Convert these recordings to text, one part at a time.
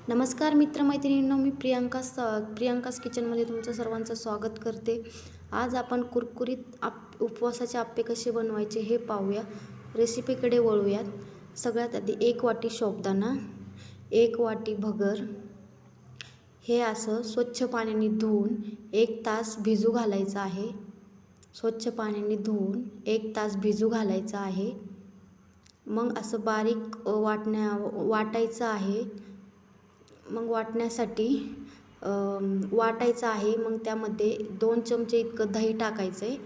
नमस्कार मित्रमैत्रिणींनो, मी प्रियांकास किचनमध्ये तुमचं सर्वांचं स्वागत करते। आज आपण कुरकुरीत उपवासाचे आप्पे कसे बनवायचे हे पाहूया। रेसिपीकडे वळूयात। सगळ्यात आधी 1 वाटी साबुदाणा, 1 वाटी भगर हे असं स्वच्छ पाण्याने धुवून 1 तास भिजू घालायचं आहे। स्वच्छ पाण्याने धुवून 1 तास भिजू घालायचं आहे। मग असं बारीक वाटायचं आहे। मग वाटण्यासाठी वाटायचं आहे। मग त्यामध्ये 2 चमचे इतकं दही टाकायचं आहे।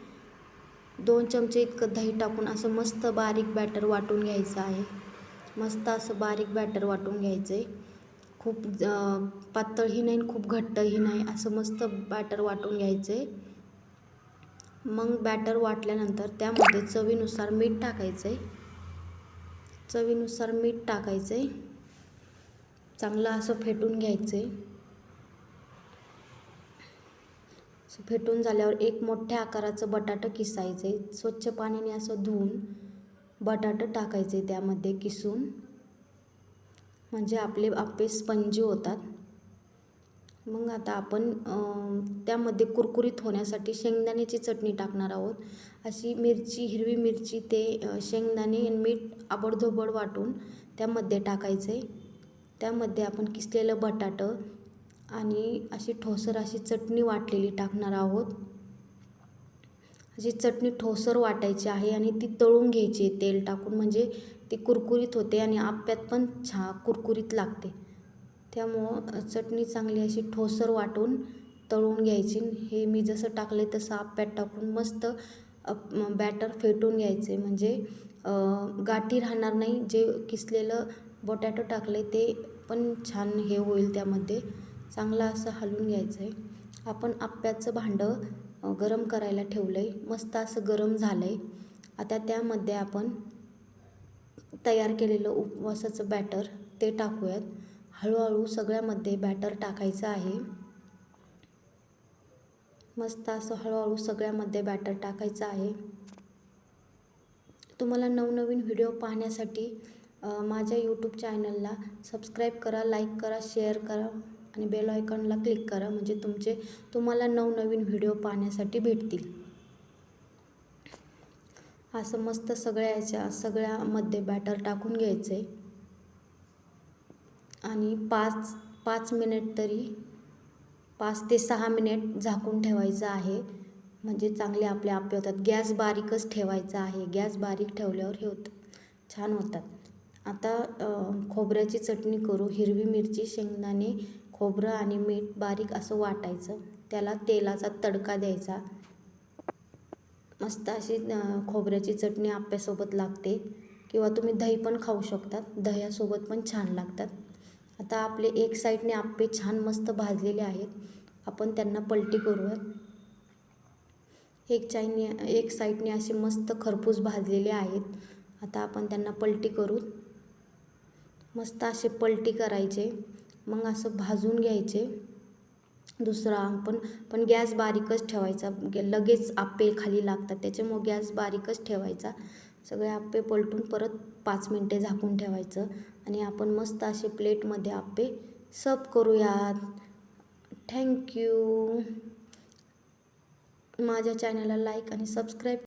2 चमचे इतकं दही टाकून असं मस्त बारीक बॅटर वाटून घ्यायचं आहे। मस्त असं बारीक बॅटर वाटून घ्यायचं आहे। खूप पातळही नाही खूप घट्टही नाही, असं मस्त बॅटर वाटून घ्यायचं आहे। मग बॅटर वाटल्यानंतर त्यामध्ये चवीनुसार मीठ टाकायचं आहे। चवीनुसार मीठ टाकायचं आहे। चांगलं असं फेटून घ्यायचं आहे। फेटून झाल्यावर 1 मोठ्या आकाराचं बटाटा किसायचं आहे। स्वच्छ पाण्याने असं धुवून बटाटा टाकायचे त्यामध्ये किसून, म्हणजे आपले आप्पे स्पंजी होतात। मग आता आपण त्यामध्ये कुरकुरीत होण्यासाठी शेंगदाण्याची चटणी टाकणार आहोत। अशी हिरवी मिरची ते शेंगदाणे आणि मीठ आबडधोबड वाटून त्यामध्ये टाकायचे। त्यामध्ये आपण किसलेलं बटाटं आणि अशी ठोसर अशी चटणी वाटलेली टाकणार आहोत। अशी चटणी ठोसर वाटायची आहे आणि ती तळून घ्यायची तेल टाकून, म्हणजे ती कुरकुरीत होते आणि आप्यात पण कुरकुरीत लागते। त्यामुळं चटणी चांगली अशी ठोसर वाटून तळून घ्यायची। हे मी जसं टाकले तसं आप्यात टाकून मस्त बॅटर फेटून घ्यायचे, म्हणजे गाठी राहणार नाही। जे किसलेलं बटाटो टाकले ते पण छान हे होईल, त्यामध्ये चांगलं असं हलवून घ्यायचं आहे। आपण आप्याचं भांडं गरम करायला ठेवलं आहे। मस्त असं गरम झालं आहे। आता त्यामध्ये आपण तयार केलेलं उपवासाचं बॅटर ते टाकूयात। हळूहळू सगळ्यामध्ये बॅटर टाकायचं आहे। मस्त असं हळूहळू सगळ्यामध्ये बॅटर टाकायचं आहे। तुम्हाला नवनवीन व्हिडिओ पाहण्यासाठी माझ्या यूट्यूब चॅनलला सबस्क्राईब करा, लाईक करा, शेअर करा आणि बेल आयकॉनला क्लिक करा, म्हणजे तुम्हाला नवनवीन व्हिडिओ पाहण्यासाठी भेटतील। असं मस्त सगळ्यामध्ये बॅटर टाकून घ्यायचं आहे आणि 5 मिनिट तरी 5 ते 6 मिनिट झाकून ठेवायचं आहे, म्हणजे चांगले आपले आप्पे होतात। गॅस बारीकच ठेवायचा आहे। गॅस बारीक ठेवल्यावर हे छान होतात। आता खोबऱ्याची चटणी करू। हिरवी मिरची, शेंगदाणे, खोबरं आणि मीठ बारीक असं वाटायचं। त्याला तेलाचा तडका द्यायचा। मस्त अशी खोबऱ्याची चटणी आप्यासोबत लागते, किंवा तुम्ही दही पण खाऊ शकतात। दह्यासोबत पण छान लागतात। आता आपले एक साईडने आप्पे छान मस्त भाजलेले आहेत। आपण त्यांना पलटी करूयात। एक साईडने असे मस्त खरपूस भाजलेले आहेत। आता आपण त्यांना पलटी करू। मस्त असे पलटी करायचे, मग असं भाजून घ्यायचे। दुसरा पण गॅस बारीकच ठेवायचा, लगेच आप्पे खाली लागतात, त्याच्यामुळे गॅस बारीकच ठेवायचा। सगळे आप्पे पलटून परत 5 मिनिटे झाकून ठेवायचं आणि आपण मस्त असे प्लेटमध्ये आप्पे सर्व करूयात। थँक्यू। माझ्या चॅनलला लाईक आणि सबस्क्राईब